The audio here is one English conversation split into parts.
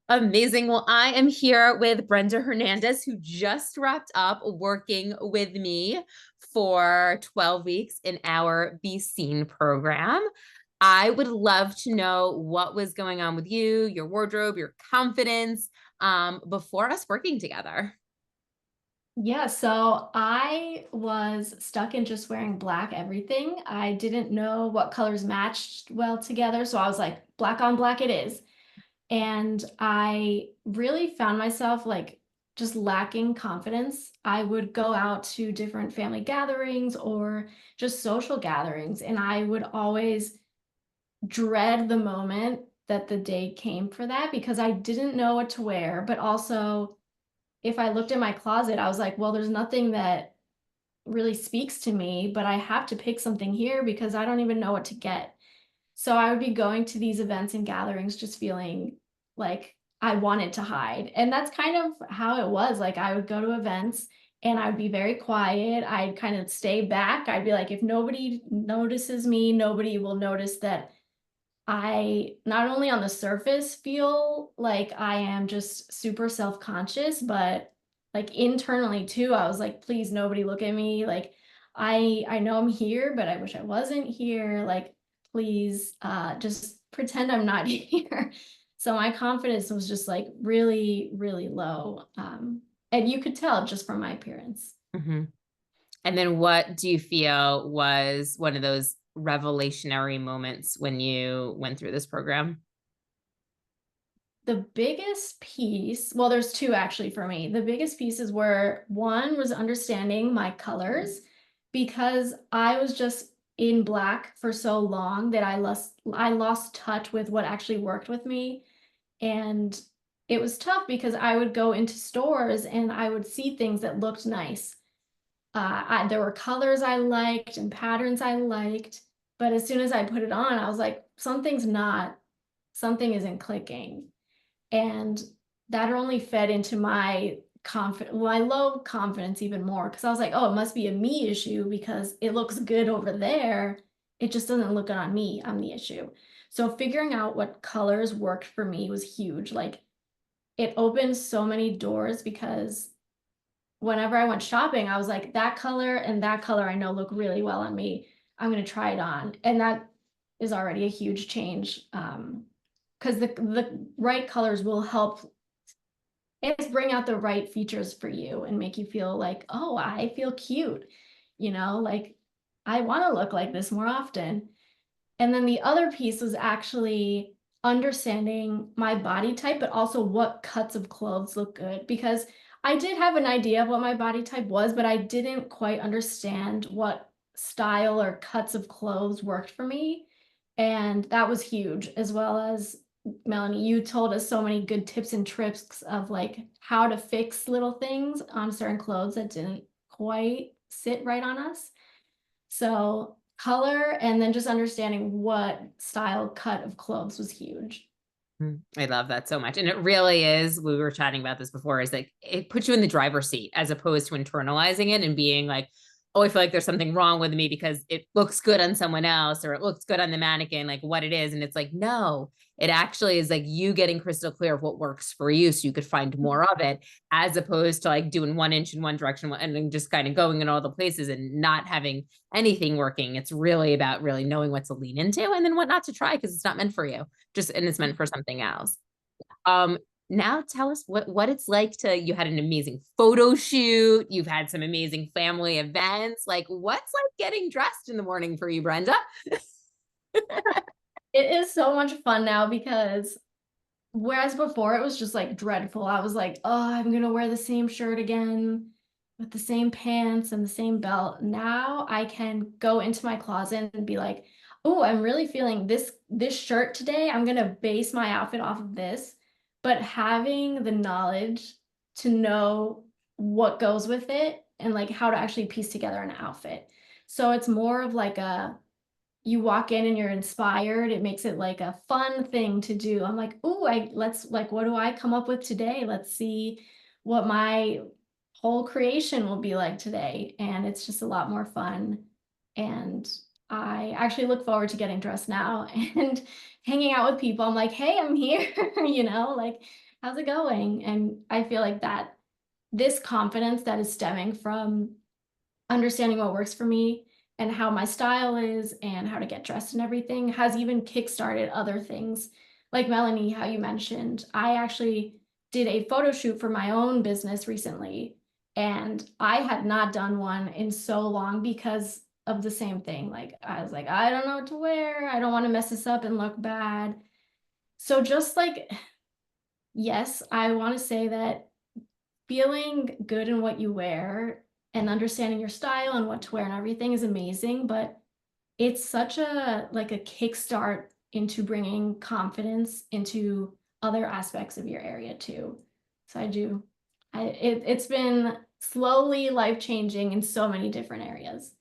Amazing. Well, I am here with Brenda Hernandez, who just wrapped up working with me for 12 weeks in our Be Seen program. I would love to know what was going on with you, your wardrobe, your confidence, before us working together. Yeah, so I was stuck in just wearing black everything. I didn't know what colors matched well together, so I was like, black on black it is. And I really found myself like just lacking confidence. I would go out to different family gatherings or just social gatherings, and I would always dread the moment that the day came for that because I didn't know what to wear, but also if I looked in my closet, I was like, well, there's nothing that really speaks to me, but I have to pick something here because I don't even know what to get. So I would be going to these events and gatherings just feeling like I wanted to hide. And that's kind of how it was. Like I would go to events and I would be very quiet. I'd kind of stay back. I'd be like, if nobody notices me, nobody will notice that I not only on the surface feel like I am just super self-conscious, but like internally too, I was like, please nobody look at me. Like I know I'm here, but I wish I wasn't here. Like, please just pretend I'm not here. So my confidence was just like really, really low. And you could tell just from my appearance. Mhm. And then what do you feel was one of those revelationary moments when you went through this program? The biggest piece, well, there's two actually for me. The biggest pieces were one was understanding my colors because I was just in black for so long that I lost touch with what actually worked with me. And it was tough because I would go into stores and I would see things that looked nice. There were colors I liked and patterns I liked, but as soon as I put it on, I was like, something isn't clicking. And that only fed into my low confidence even more because I was like, oh, it must be a me issue because it looks good over there. It just doesn't look good on me. I'm the issue. So figuring out what colors worked for me was huge. Like it opened so many doors because whenever I went shopping, I was like, that color I know look really well on me. I'm gonna try it on. And that is already a huge change. Because the right colors will help it's bring out the right features for you and make you feel like, oh, I feel cute, like I want to look like this more often. And then the other piece was actually understanding my body type, but also what cuts of clothes look good because I did have an idea of what my body type was, but I didn't quite understand what style or cuts of clothes worked for me. And that was huge, as well as Melanie, you told us so many good tips and tricks of like how to fix little things on certain clothes that didn't quite sit right on us. So color and then just understanding what style cut of clothes was huge. I love that so much. And it really is, we were chatting about this before, is like it puts you in the driver's seat as opposed to internalizing it and being like, oh, I feel like there's something wrong with me because it looks good on someone else or it looks good on the mannequin, like what it is. And it's like, no, it actually is like you getting crystal clear of what works for you so you could find more of it, as opposed to like doing 1 inch in one direction and then just kind of going in all the places and not having anything working. It's really about really knowing what to lean into and then what not to try because it's not meant for you, just and it's meant for something else. Um, Now tell us what it's like to you had an amazing photo shoot, you've had some amazing family events. Like what's like getting dressed in the morning for you, Brenda? It is so much fun now because whereas before it was just like dreadful. I was like, oh, I'm gonna wear the same shirt again with the same pants and the same belt. Now I can go into my closet and be like, oh, I'm really feeling this shirt today. I'm gonna base my outfit off of this. But having the knowledge to know what goes with it and like how to actually piece together an outfit. So it's more of like a you walk in and you're inspired. It makes it like a fun thing to do. I'm like, "Ooh, I let's like what do I come up with today? Let's see what my whole creation will be like today." And it's just a lot more fun. And I actually look forward to getting dressed now and hanging out with people. I'm like, hey, I'm here, like, how's it going? And I feel like that this confidence that is stemming from understanding what works for me and how my style is and how to get dressed and everything has even kickstarted other things. Like Melanie, how you mentioned, I actually did a photo shoot for my own business recently, and I had not done one in so long because of the same thing. Like, I was like, I don't know what to wear. I don't want to mess this up and look bad. So, just like, yes, I want to say that feeling good in what you wear and understanding your style and what to wear and everything is amazing, but it's such a like a kickstart into bringing confidence into other aspects of your area too. So it's been slowly life changing in so many different areas.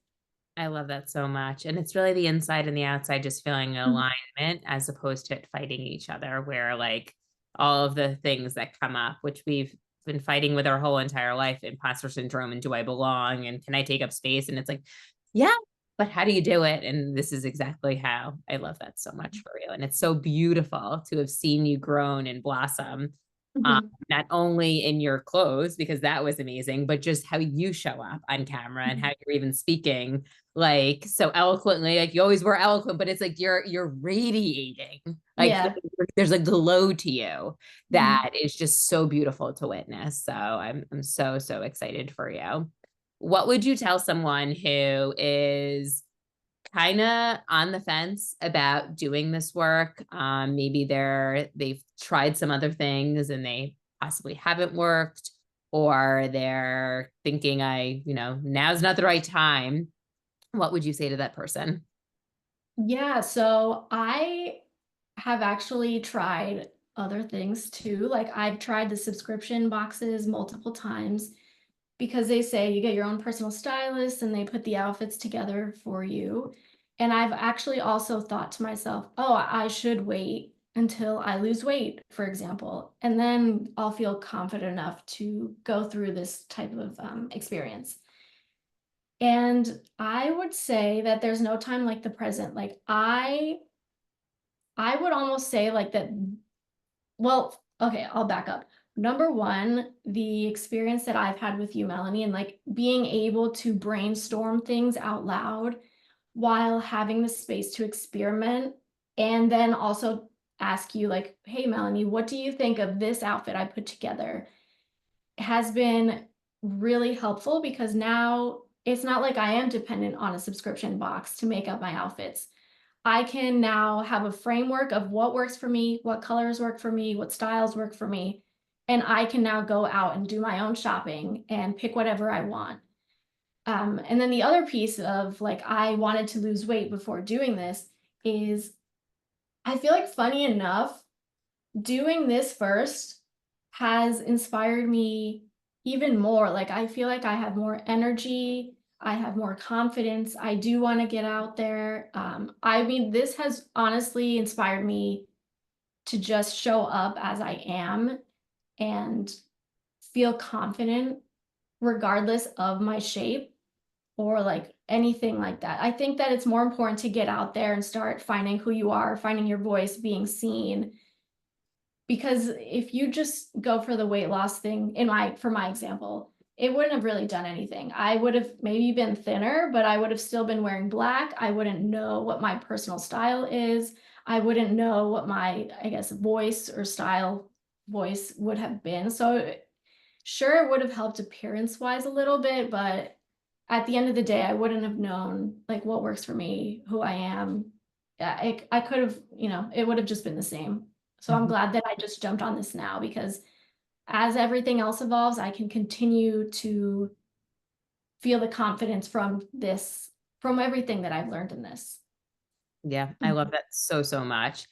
I love that so much. And it's really the inside and the outside just feeling Mhm. alignment as opposed to it fighting each other, where like all of the things that come up, which we've been fighting with our whole entire life, imposter syndrome and do I belong and can I take up space? And it's like, yeah, but how do you do it? And this is exactly how. I love that so much for you. And it's so beautiful to have seen you grown and blossom. Mhm. Not only in your clothes, because that was amazing, but just how you show up on camera and how Mhm. you're even speaking like so eloquently. Like you always were eloquent, but it's like you're radiating. Like Yeah. there's a glow to you Mhm. that is just so beautiful to witness. So I'm so excited for you. What would you tell someone who is kind of on the fence about doing this work? Maybe they've tried some other things and they possibly haven't worked, or they're thinking, now's not the right time. What would you say to that person? Yeah, so I have actually tried other things too. Like I've tried the subscription boxes multiple times because they say you get your own personal stylist and they put the outfits together for you. And I've actually also thought to myself, oh, I should wait until I lose weight, for example, and then I'll feel confident enough to go through this type of experience. And I would say that there's no time like the present. Like I would almost say like that. Well, okay, I'll back up. Number one, the experience that I've had with you, Melanie, and like being able to brainstorm things out loud while having the space to experiment, and then also ask you, like, hey, Melanie, what do you think of this outfit I put together? Has been really helpful because now it's not like I am dependent on a subscription box to make up my outfits. I can now have a framework of what works for me, what colors work for me, what styles work for me, and I can now go out and do my own shopping and pick whatever I want. And then the other piece of like I wanted to lose weight before doing this is I feel like funny enough, doing this first has inspired me even more. Like, I feel like I have more energy, I have more confidence. I do want to get out there. I mean, this has honestly inspired me to just show up as I am and feel confident regardless of my shape or like anything like that. I think that it's more important to get out there and start finding who you are, finding your voice, being seen, because if you just go for the weight loss thing, for my example, it wouldn't have really done anything. I would have maybe been thinner, but I would have still been wearing black. I wouldn't know what my personal style is. I wouldn't know what my, I guess, voice or style voice would have been. So sure, it would have helped appearance wise a little bit, but at the end of the day, I wouldn't have known like what works for me, who I am. I could have, it would have just been the same. So I'm Mhm. glad that I just jumped on this now because as everything else evolves, I can continue to feel the confidence from this, from everything that I've learned in this. Yeah, I love Mhm. that so much.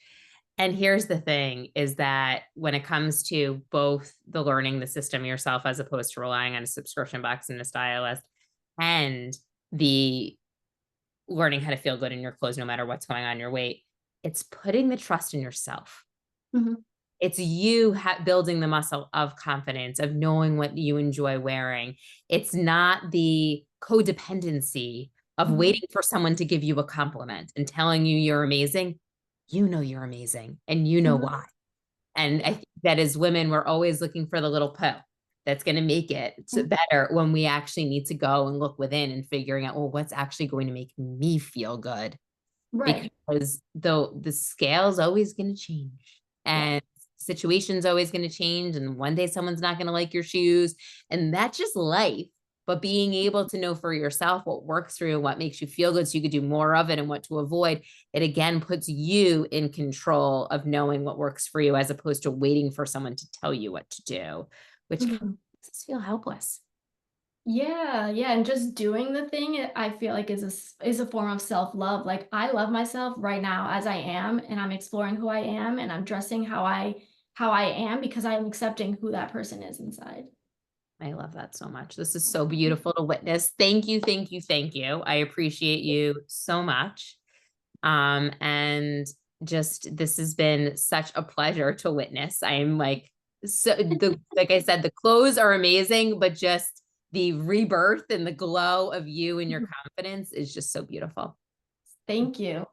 And here's the thing is that when it comes to both the learning the system yourself as opposed to relying on a subscription box and a stylist, and the learning how to feel good in your clothes no matter what's going on in your weight, it's putting the trust in yourself. Mhm. It's you building the muscle of confidence, of knowing what you enjoy wearing. It's not the codependency of Mhm. waiting for someone to give you a compliment and telling you you're amazing. You know you're amazing and you know Mhm. why. And I Yeah. think that as women, we're always looking for the little pill that's going to make it better when we actually need to go and look within and figuring out, well, what's actually going to make me feel good? Right. Because though the scale is always going to change Yeah. and situation's always going to change. And one day someone's not going to like your shoes. And that's just life. But being able to know for yourself what works for you and what makes you feel good so you could do more of it and what to avoid, it again puts you in control of knowing what works for you as opposed to waiting for someone to tell you what to do, which kind of Mhm. makes us feel helpless. Yeah, yeah, and just doing the thing, I feel like is a form of self-love. Like I love myself right now as I am, and I'm exploring who I am, and I'm dressing how I am because I'm accepting who that person is inside. I love that so much. This is so beautiful to witness. Thank you, thank you, thank you. I appreciate you so much. And just this has been such a pleasure to witness. I'm like so the like I said, the clothes are amazing, but just the rebirth and the glow of you and your confidence is just so beautiful. Thank you.